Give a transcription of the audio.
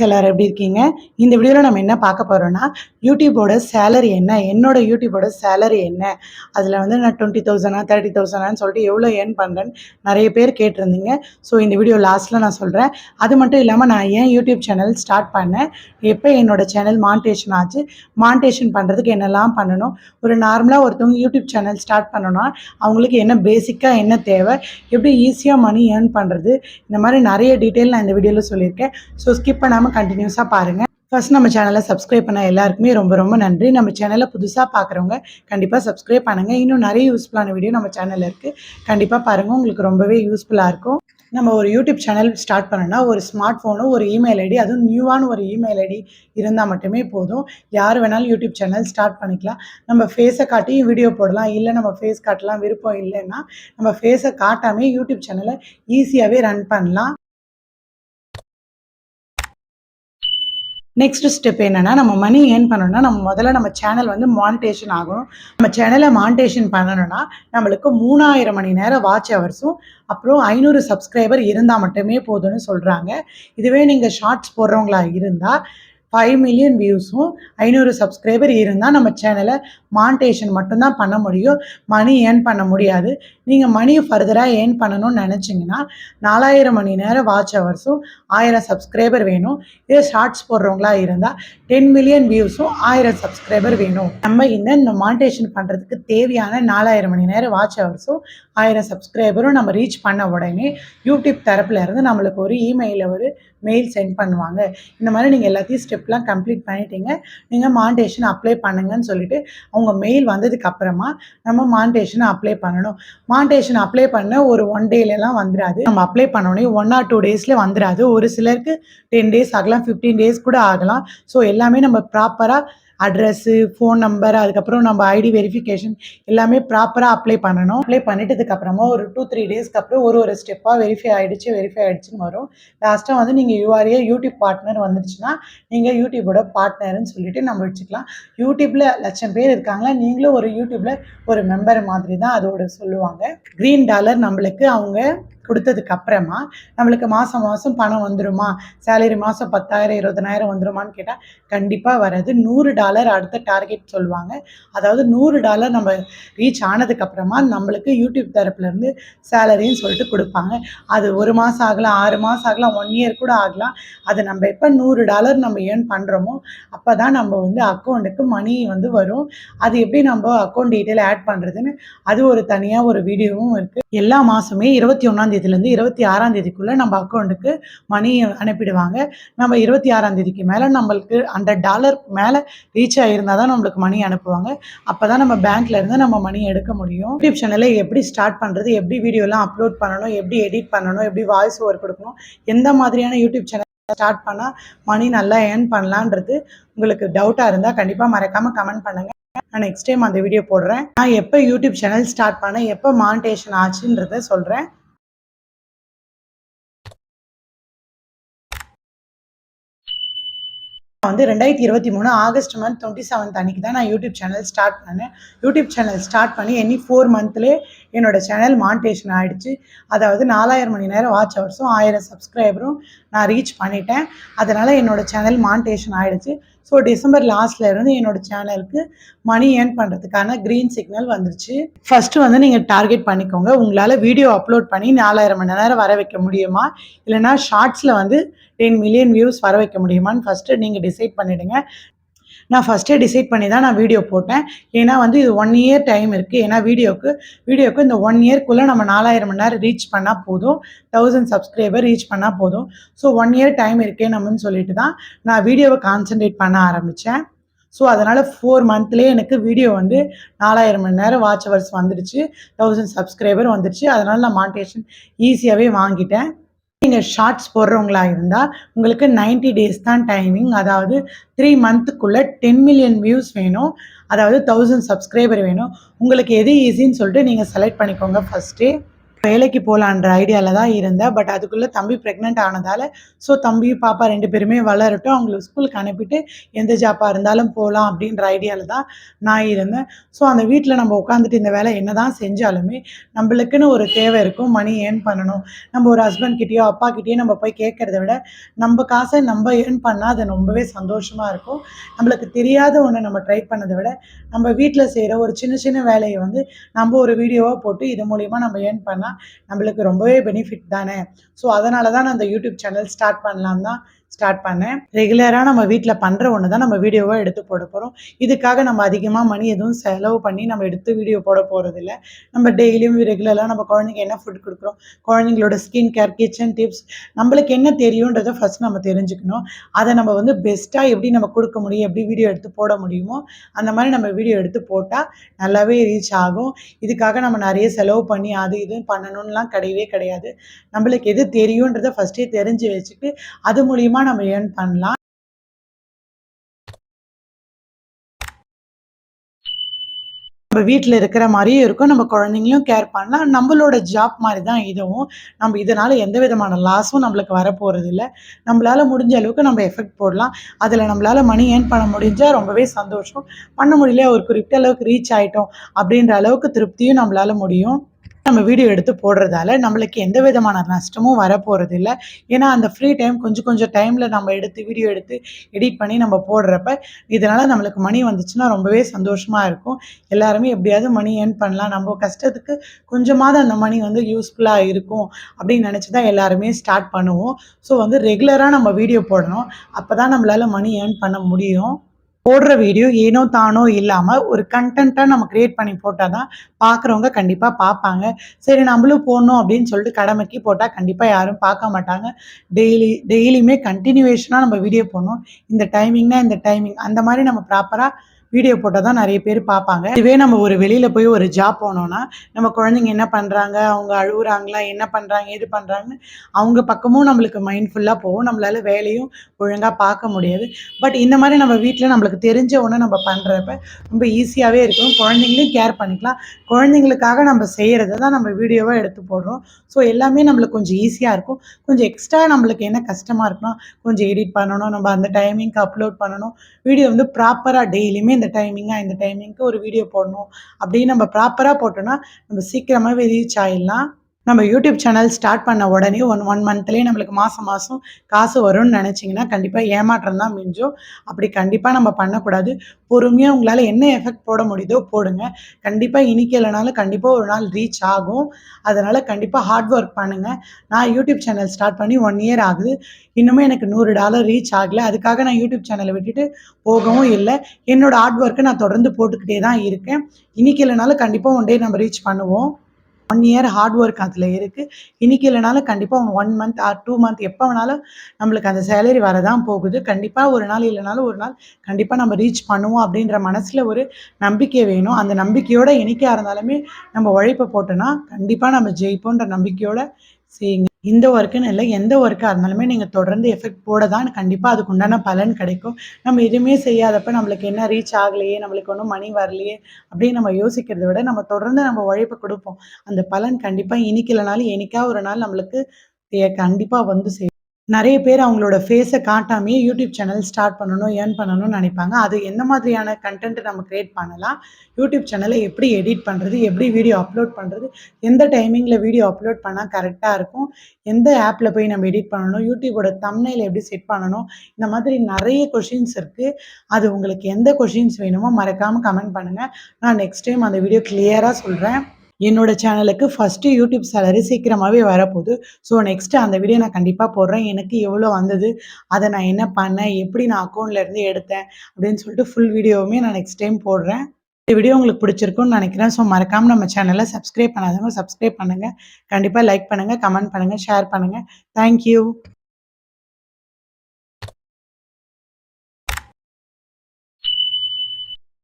எல்லாரும் எப்படி இருக்கீங்க? இந்த வீடியோல நம்ம என்ன பார்க்க போறோம்னா, யூடியூபோட சேலரி என்ன? என்னோட யூடியூபோட சேலரி என்ன? அதில வந்து நான் 20,000 30,000 சொல்லிட்டு எவ்வளோ ஏர்ன் பண்றேன்னு நெறைய பேர் கேட்டிருந்தீங்க. ஸோ இந்த வீடியோ லாஸ்ட்ல நான் சொல்றேன். அது மட்டும் இல்லாம நான் ஏன் யூடியூப் சேனல் ஸ்டார்ட் பண்ணேன்? எப்ப என்னோட சேனல் மானிட்டேஷன் ஆச்சு? மானிட்டேஷன் பண்றதுக்கு என்னலாம் பண்ணணும்? ஒரு நார்மலா ஒருத்தவங்க யூடியூப் சேனல் ஸ்டார்ட் பண்ணணும்னா, அவங்களுக்கு என்ன பேசிக்கா என்ன தேவை? எப்படி ஈஸியா மணி ஏர்ன் பண்றது? இந்த மாரி நெறைய டீட்டெயில் நான் இந்த வீடியோல சொல்லியிருக்கேன். ஸோ ஸ்கிப் பண்ணாம கண்டினியூஸா பாருங்க. ஃபர்ஸ்ட் நம்ம சேனலை சப்ஸ்கிரைப் பண்ண எல்லாருக்குமே ரொம்ப ரொம்ப நன்றி. நம்ம சேனலை புதுசாக பார்க்குறவங்க கண்டிப்பாக சப்ஸ்கிரைப் பண்ணுங்க. இன்னும் நிறைய யூஸ்ஃபுல்லான வீடியோ நம்ம சேனலில் இருக்குது. கண்டிப்பாக பாருங்கள், உங்களுக்கு ரொம்பவே யூஸ்ஃபுல்லாக இருக்கும். நம்ம ஒரு யூடியூப் சேனல் ஸ்டார்ட் பண்ணோன்னா ஒரு ஸ்மார்ட் ஃபோனும் ஒரு இமெயில் ஐடி, அதுவும் நியூவான ஒரு இமெயில் ஐடி இருந்தால் மட்டுமே போதும். யார் வேணாலும் யூடியூப் சேனல் ஸ்டார்ட் பண்ணிக்கலாம். நம்ம ஃபேஸை காட்டியும் வீடியோ போடலாம். இல்லை நம்ம ஃபேஸ் காட்டலாம் விருப்பம் இல்லைன்னா நம்ம ஃபேஸை காட்டாமே யூடியூப் சேனலை ஈஸியாகவே ரன் பண்ணலாம். நெக்ஸ்ட் ஸ்டெப் என்னன்னா, நம்ம மணி ஏர்ன் பண்ணணும்னா நம்ம முதல்ல நம்ம சேனல் வந்து மானிட்டேஷன் ஆகணும். நம்ம சேனலை மானிட்டேஷன் பண்ணணும்னா நம்மளுக்கு 3000 மணி நேரம் வாட்ச் ஹவர்ஸும் அப்புறம் 500 சப்ஸ்கிரைபர் இருந்தால் மட்டுமே போதும்னு சொல்கிறாங்க. இதுவே நீங்கள் ஷார்ட்ஸ் போடுறவங்களா இருந்தால் 5 மில்லியன் வியூஸும் 500 சப்ஸ்கிரைபர் இருந்தால் நம்ம சேனலை மானிட்டேஷன் மட்டும்தான் பண்ண முடியும். மணி ஏர்ன் பண்ண முடியாது. நீங்கள் மணி ஃபர்தராக ஏர்ன் பண்ணணும்னு நினச்சிங்கன்னா 4000 மணி நேரம் வாட்ச் ஹவர்ஸும் 1000 சப்ஸ்கிரைபர் வேணும். இதே ஷார்ட்ஸ் போடுறவங்களா இருந்தால் 10 மில்லியன் வியூஸும் 1000 சப்ஸ்கிரைபர் வேணும். நம்ம இந்த மானிட்டேஷன் பண்ணுறதுக்கு தேவையான 4000 மணி நேரம் வாட்ச் ஹவர்ஸும் 1000 சப்ஸ்கிரைபரும் நம்ம ரீச் பண்ண உடனே யூடியூப் தரப்புல இருந்து நம்மளுக்கு ஒரு இமெயிலில் ஒரு மெயில் சென்ட் பண்ணுவாங்க. இந்த மாதிரி நீங்கள் எல்லாத்தையும் ஸ்டெப்லாம் கம்ப்ளீட் பண்ணிட்டீங்க, நீங்கள் மானிட்டேஷன் அப்ளை பண்ணுங்கன்னு சொல்லிட்டு அவங்க மெயில் வந்ததுக்கு அப்புறமா நம்ம மானிட்டேஷனை அப்ளை பண்ணணும். மானிட்டேஷன் அப்ளை பண்ண ஒரு 1 டேலலாம் வந்துடாது. நம்ம அப்ளை பண்ணோடனே 1 or 2 டேஸில் வந்துடாது. ஒரு சிலருக்கு 10 டேஸ் ஆகலாம், 15 டேஸ் கூட ஆகலாம். ஸோ எல்லாமே நம்ம ப்ராப்பராக அட்ரஸ்ஸு, ஃபோன் நம்பர், அதுக்கப்புறம் நம்ம ஐடி வெரிஃபிகேஷன் எல்லாமே ப்ராப்பராக அப்ளை பண்ணணும். அப்ளை பண்ணிட்டதுக்கப்புறமா ஒரு 2-3 டேஸ்க்கு அப்புறம் ஒரு ஸ்டெப்பாக வெரிஃபை ஆகிடுச்சுன்னு வரும். லாஸ்ட்டாக வந்து நீங்கள் யூஆர்ஏ யூடியூப் பார்ட்னர் வந்துடுச்சுன்னா நீங்கள் யூடியூபோட பார்ட்னர்னு சொல்லிட்டு நம்ம வச்சுக்கலாம். யூடியூப்பில் 1,00,000 பேர் இருக்காங்களா, நீங்களும் ஒரு யூடியூப்பில் ஒரு மெம்பர் மாதிரி தான் அதோட சொல்லுவாங்க. $கிரீன் நம்மளுக்கு அவங்க கொடுத்ததுக்கு அப்புறமா நம்மளுக்கு மாதம் மாதம் பணம் வந்துருமா, சேலரி மாதம் 10,000 20,000 வந்துருமான்னு கேட்டால் கண்டிப்பாக வராது. $100 அடுத்த டார்கெட் சொல்லுவாங்க. அதாவது $100 நம்ம ரீச் ஆனதுக்கப்புறமா நம்மளுக்கு யூடியூப் தரப்புலேருந்து சேலரின்னு சொல்லிட்டு கொடுப்பாங்க. அது 1 மாதம் ஆகலாம், 6 மாதம் ஆகலாம், 1 இயர் கூட ஆகலாம். அது நம்ம எப்போ $100 நம்ம ஏர்ன் பண்ணுறோமோ அப்போ தான் நம்ம வந்து அக்கௌண்ட்டுக்கு மணி வந்து வரும். அது எப்படி நம்ம அக்கௌண்ட் டீட்டெயில் ஆட் பண்ணுறதுன்னு அது ஒரு தனியாக ஒரு வீடியோவும் இருக்குது. எல்லா மாதமே 21ஆம் தேதியிலேருந்து 26ஆம் தேதிக்குள்ளே நம்ம அக்கௌண்ட்டுக்கு மணி அனுப்பிடுவாங்க. நம்ம 26ஆம் தேதிக்கு மேலே நம்மளுக்கு $100 மேலே ரீச் ஆகியிருந்தால் தான் நம்மளுக்கு மணி அனுப்புவாங்க. அப்போ தான் நம்ம பேங்க்லேருந்து நம்ம மணி எடுக்க முடியும். யூடியூப் சேனலை எப்படி ஸ்டார்ட் பண்ணுறது, எப்படி வீடியோலாம் அப்லோட் பண்ணணும், எப்படி எடிட் பண்ணணும், எப்படி வாய்ஸ் ஓவர் கொடுக்கணும், எந்த மாதிரியான யூடியூப் சேனல் ஸ்டார்ட் பண்ணால் மணி நல்லா ஏர்ன் பண்ணலான்றது உங்களுக்கு டவுட்டாக இருந்தால் கண்டிப்பாக மறக்காமல் கமெண்ட் பண்ணுங்கள். நான் நெக்ஸ்ட் டைம் அந்த வீடியோ போடுறேன். நான் எப்போ யூடியூப் சேனல் ஸ்டார்ட் பண்ணேன், எப்போ மானிட்டேஷன் ஆச்சுன்றத சொல்கிறேன். வந்து 2023 ஆகஸ்ட் மந்த் 27 அன்னைக்கு தான் நான் யூடியூப் சேனல் ஸ்டார்ட் பண்ணேன். யூடியூப் சேனல் ஸ்டார்ட் பண்ணி 4 மந்த்லேயே என்னோட சேனல் மானிட்டேஷன் ஆகிடுச்சு. அதாவது 4000 மணி நேரம் வாட்ச் ஹவர்ஸும் 1000 சப்ஸ்கிரைபரும் நான் ரீச் பண்ணிட்டேன். அதனால் என்னோட சேனல் மானிட்டேஷன் ஆகிடுச்சு. ஸோ டிசம்பர் லாஸ்ட்ல இருந்து என்னோட சேனலுக்கு மணி ஏர்ன் பண்ணுறதுக்கான க்ரீன் சிக்னல் வந்துருச்சு. ஃபஸ்ட்டு வந்து நீங்கள் டார்கெட் பண்ணிக்கோங்க. உங்களால் வீடியோ அப்லோட் பண்ணி 4000 மணி நேரம் வர வைக்க முடியுமா, இல்லைனா ஷார்ட்ஸில் வந்து 10 மில்லியன் வியூஸ் வர வைக்க முடியுமான்னு ஃபஸ்ட்டு நீங்கள் டிசைட் பண்ணிவிடுங்க. நான் ஃபஸ்ட்டே டிசைட் பண்ணி தான் நான் வீடியோ போட்டேன். ஏன்னா வந்து இது 1 இயர் டைம் இருக்குது. ஏன்னா வீடியோக்கு இந்த 1 இயர்க்குள்ளே நம்ம 4000 மணி நேரம் ரீச் பண்ணால் போதும், 1000 சப்ஸ்கிரைபர் ரீச் பண்ணால் போதும். ஸோ 1 இயர் டைம் இருக்கே நம்மன்னு சொல்லிட்டு தான் நான் வீடியோவை கான்சன்ட்ரேட் பண்ண ஆரம்பித்தேன். ஸோ அதனால் 4 மந்த்லேயே எனக்கு வீடியோ வந்து 4000 மணி நேரம் வாட்ச் ஹவர்ஸ் வந்துடுச்சு, 1000 சப்ஸ்கிரைபர் வந்துடுச்சு. அதனால் நான் மானிட்டேஷன் ஈஸியாகவே வாங்கிட்டேன். நீங்கள் ஷார்ட்ஸ் போடுறவங்களா இருந்தால் உங்களுக்கு 90 டேஸ் தான் டைமிங். அதாவது 3 மந்த்துக்குள்ளே 10 மில்லியன் வியூஸ் வேணும், அதாவது 1000 சப்ஸ்கிரைபர் வேணும். உங்களுக்கு எது ஈஸின்னு சொல்லிட்டு நீங்கள் செலக்ட் பண்ணிக்கோங்க ஃபஸ்ட்டே. வேலைக்கு போலான்ற ஐடியால தான் இருந்தேன். பட் அதுக்குள்ள தம்பி பிரெக்னன்ட் ஆனதால, ஸோ தம்பி, பாப்பா 2 பேருமே வளரட்டும். அவங்கள ஸ்கூலுக்கு அனுப்பிட்டு எந்த ஜாப்பா இருந்தாலும் போலாம் அப்படின்ற ஐடியால தான் நான் இருந்தேன். ஸோ அந்த வீட்ல நம்ம உட்காந்துட்டு இந்த வேலை என்னதான் செஞ்சாலுமே, நம்மளுக்குன்னு ஒரு தேவை இருக்கும். மணி ஏர்ன் பண்ணணும். நம்ம ஒரு ஹஸ்பண்ட் கிட்டயோ, அப்பா கிட்டயோ நம்ம போய் கேட்கறத விட, நம்ம காச நம்ம ஏர்ன் பண்ணா அது ரொம்பவே சந்தோஷமா இருக்கும். நம்மளுக்கு தெரியாத ஒண்ண நம்ம ட்ரை பண்ணத விட, நம்ம வீட்ல செய்ற ஒரு சின்ன சின்ன வேலைய வந்து நம்ம ஒரு வீடியோவா போட்டு இது மூலியமா நம்ம ஏர்ன் பண்ணா நம்மளுக்கு ரொம்பவே பெனிஃபிட் தானே. ஸோ அதனால தான் நான் அந்த யூடியூப் சேனல் ஸ்டார்ட் பண்ணலான்னு தான் ஸ்டார்ட் பண்ணேன். ரெகுலரா நம்ம வீட்ல பண்ற ஒண்ணு தான் நம்ம வீடியோவா எடுத்து போட போறோம். இதுக்காக நம்ம அதிகமா மணி எதுவும் செலவு பண்ணி நம்ம எடுத்து வீடியோ போட போறதில்ல. நம்ம டெய்லியும் ரெகுலரா நம்ம குழந்தைக்கு என்ன ஃபுட் குடுக்குறோம், குழந்தைங்களோட ஸ்கின் கேர், கிச்சன் டிப்ஸ் நம்மளுக்கு என்ன தெரியுன்றத ஃபர்ஸ்ட் நம்ம தெரிஞ்சுக்கணும். அத நம்ம வந்து பெஸ்ட்டா எப்படி நம்ம குடுக்க முடியும், எப்படி வீடியோ எடுத்து போட முடியுமோ, அந்த மாரி நம்ம வீடியோ எடுத்து போட்டா நல்லாவே ரீச் ஆகும். இதுக்காக நம்ம நெறைய செலவு பண்ணி அது இதுன்னு பண்ணணும்லாம் கிடையவே கிடையாது. நம்மளுக்கு எது தெரியுன்றத ஃபர்ஸ்ட்டே தெரிஞ்சு வச்சுட்டு, அது மூலியமா நம்ம ஏர்ன் பண்ணலாம். நம்ம வீட்ல இருக்கிற மாரியும் இருக்கும். நம்ம குழந்தைங்களையும் கேர் பண்ணலாம். நம்மளோட ஜாப் மாரி தான் இதுவும். நம்ம இதனால எந்த விதமான லாஸும் நம்மளுக்கு வரப்போறதில்ல. நம்மளால முடிஞ்ச அளவுக்கு நம்ம எஃபெக்ட் போடலாம். அதில நம்மளால மணி ஏர்ன் பண்ண முடிஞ்சா ரொம்பவே சந்தோஷம். பண்ண முடியல ஒரு குறிப்பிட்ட அளவுக்கு ரீச் ஆயிட்டோம் அப்படின்ற அளவுக்கு திருப்தியும் நம்மளால முடியும். நம்ம வீடியோ எடுத்து போடுறதால நம்மளுக்கு எந்த விதமான நஷ்டமும் வரப்போறதில்ல. ஏன்னா, அந்த ஃப்ரீ டைம் கொஞ்சம் கொஞ்சம் டைம்ல நம்ம எடுத்து வீடியோ எடுத்து எடிட் பண்ணி நம்ம போடுறப்ப, இதனால நம்மளுக்கு மணி வந்துச்சுன்னா ரொம்பவே சந்தோஷமா இருக்கும். எல்லாருமே எப்படியாவது மணி ஏர்ன் பண்ணலாம். நம்ம கஷ்டத்துக்கு கொஞ்சமாவது அந்த மணி வந்து யூஸ்ஃபுல்லா இருக்கும் அப்படின்னு நினைச்சு தான் எல்லாருமே ஸ்டார்ட் பண்ணுவோம். ஸோ வந்து ரெகுலரா நம்ம வீடியோ போடணும். அப்பதான் நம்மளால மணி ஏர்ன் பண்ண முடியும். போடுற வீடியோ ஏனோ தானோ இல்லாம, ஒரு கன்டென்ட்டா நம்ம கிரியேட் பண்ணி போட்டா தான் பார்க்குறவங்க கண்டிப்பா பார்ப்பாங்க. சரி நம்மளும் போடணும் அப்படின்னு சொல்லிட்டு கடமைக்கு போட்டா கண்டிப்பா யாரும் பார்க்க மாட்டாங்க. டெய்லியுமே கன்டினியூவேஷனா நம்ம வீடியோ போடணும். இந்த டைமிங்னா இந்த டைமிங் அந்த மாரி நம்ம ப்ராப்பரா வீடியோ போட்டா தான் நெறைய பேர் பார்ப்பாங்க. இதுவே நம்ம ஒரு வெளியில போய் ஒரு ஜாப் போனோம்னா, நம்ம குழந்தைங்க என்ன பண்றாங்க? அவங்க அழுவுறாங்களா? என்ன பண்றாங்க? ஏது பண்றாங்கன்னு அவங்க பக்கமும் நம்மளுக்கு மைண்ட் ஃபுல்லா போகும். நம்மளால வேலையும் ஒழுங்கா பார்க்க முடியாது. பட் இந்த மாரி நம்ம வீட்ல நம்மளுக்கு தெரிஞ்ச ஒண்ண நம்ம பண்றப்ப ரொம்ப ஈஸியாவே இருக்கும். குழந்தைங்களையும் கேர் பண்ணிக்கலாம். குழந்தைங்களுக்காக நம்ம செய்றத தான் நம்ம வீடியோவா எடுத்து போடுறோம். ஸோ எல்லாமே நம்மளுக்கு கொஞ்சம் ஈஸியா இருக்கும். கொஞ்சம் எக்ஸ்ட்ரா நம்மளுக்கு என்ன கஷ்டமா இருக்குன்னா, கொஞ்சம் எடிட் பண்ணணும். நம்ம அந்த டைமிங்க்கு அப்லோட் பண்ணணும். வீடியோ வந்து ப்ராப்பரா டெய்லியுமே இந்த டைமிங்க்கு ஒரு வீடியோ போடணும். அப்படின்னு நம்ம ப்ராப்பரா போட்டோம்னா, நம்ம சீக்கிரமாவே ரீச் ஆயிடலாம். நம்ம யூடியூப் சேனல் ஸ்டார்ட் பண்ண உடனே 1 மந்த்லயே நம்மளுக்கு மாசம் மாசம் காசு வரும்னு நெனச்சீங்கன்னா, கண்டிப்பா ஏமாற்றம் தான் மிஞ்சும். அப்படி கண்டிப்பா நம்ம பண்ணக்கூடாது. பொறுமையா உங்களால என்ன எஃபெக்ட் போட முடியுதோ போடுங்க. கண்டிப்பா இன்னைக்கு இல்லனாலும் கண்டிப்பா ஒரு நாள் ரீச் ஆகும். அதனால கண்டிப்பா ஹார்ட் ஒர்க் பண்ணுங்க. நான் யூடியூப் சேனல் ஸ்டார்ட் பண்ணி 1 இயர் ஆகுது. இன்னுமே எனக்கு $100 ரீச் ஆகல. அதுக்காக நான் யூடியூப் சேனல விட்டுட்டு போகவும் இல்ல. என்னோட ஹார்ட் ஒர்க்க நான் தொடர்ந்து போட்டுக்கிட்டே தான் இருக்கேன். இன்னைக்கு இல்லனாலும் கண்டிப்பா ஒன் டே நம்ம ரீச் பண்ணுவோம். 1 இயர் ஹார்ட் ஒர்க் அதில இருக்கு. இன்னைக்கு இல்லனாலும் கண்டிப்பா 1 மந்த் ஆர் 2 மந்த் எப்ப வேணாலும் நம்மளுக்கு அந்த சேலரி வரதான் போகுது. கண்டிப்பா ஒரு நாள் இல்லனாலும் ஒரு நாள் கண்டிப்பா நம்ம ரீச் பண்ணுவோம் அப்படின்ற மனசுல ஒரு நம்பிக்கை வேணும். அந்த நம்பிக்கையோட என்னைக்கா இருந்தாலுமே நம்ம உழைப்ப போட்டோம்னா, கண்டிப்பா நம்ம ஜெயிப்போன்ற நம்பிக்கையோட செய்யுங்க. இந்த ஒர்க்குன்னு இல்ல. எந்த ஒர்க்கா இருந்தாலுமே நீங்க தொடர்ந்து எஃபெக்ட் போட தான் கண்டிப்பா அதுக்கு உண்டான பலன் கிடைக்கும். நம்ம எதுவுமே செய்யாதப்ப நம்மளுக்கு என்ன ரீச் ஆகலையே, நம்மளுக்கு ஒண்ணும் மணி வரலையே அப்படின்னு நம்ம யோசிக்கிறத விட, நம்ம தொடர்ந்து நம்ம உழைப்ப குடுப்போம். அந்த பலன் கண்டிப்பா இன்னைக்கு இல்லனாலும் என்னைக்கா ஒரு நாள் நம்மளுக்கு கண்டிப்பா வந்து சேரும். நெறைய பேர் அவங்களோட ஃபேஸ காட்டாமயே யூடியூப் சேனல் ஸ்டார்ட் பண்ணணும், ஏர்ன் பண்ணணும்னு நெனைப்பாங்க. அது எந்த மாதிரியான கன்டென்ட் நம்ம கிரியேட் பண்ணலாம்? யூடியூப் சேனல எப்படி எடிட் பண்றது? எப்படி வீடியோ அப்லோட் பண்றது? எந்த டைமிங்ல வீடியோ அப்லோட் பண்ணா கரெக்ட்டா இருக்கும்? எந்த ஆப்ல போய் நம்ம எடிட் பண்ணணும்? யூடியூபோட தம்ப்நெயில் எப்படி செட் பண்ணணும்? இந்த மாதிரி நெறைய கொஸ்டின்ஸ் இருக்கு. அது உங்களுக்கு எந்த கொஸ்டின்ஸ் வேணுமோ மறக்காம கமெண்ட் பண்ணுங்க. நான் நெக்ஸ்ட் டைம் அந்த வீடியோ கிளியரா சொல்றேன். என்னோட சேனலுக்கு ஃபர்ஸ்ட்டு யூடியூப் சேலரி சீக்கிரமாவே வரப்போது. ஸோ நெக்ஸ்ட்டு அந்த வீடியோ நான் கண்டிப்பா போடுறேன். எனக்கு எவ்வளோ வந்தது? அத நான் என்ன பண்ணேன்? எப்படி நான் அக்கவுண்ட்ல இருந்து எடுத்தேன்? அப்படின்னு சொல்லிட்டு ஃபுல் வீடியோவுமே நான் நெக்ஸ்ட் டைம் போடுறேன். இந்த வீடியோ உங்களுக்கு பிடிச்சிருக்கும்னு நெனைக்கிறேன். ஸோ மறக்காம நம்ம சேனல சப்ஸ்கிரைப் பண்ணாதவங்க சப்ஸ்கிரைப் பண்ணுங்க. கண்டிப்பா லைக் பண்ணுங்க, கமெண்ட் பண்ணுங்க, ஷேர் பண்ணுங்க. Thank you.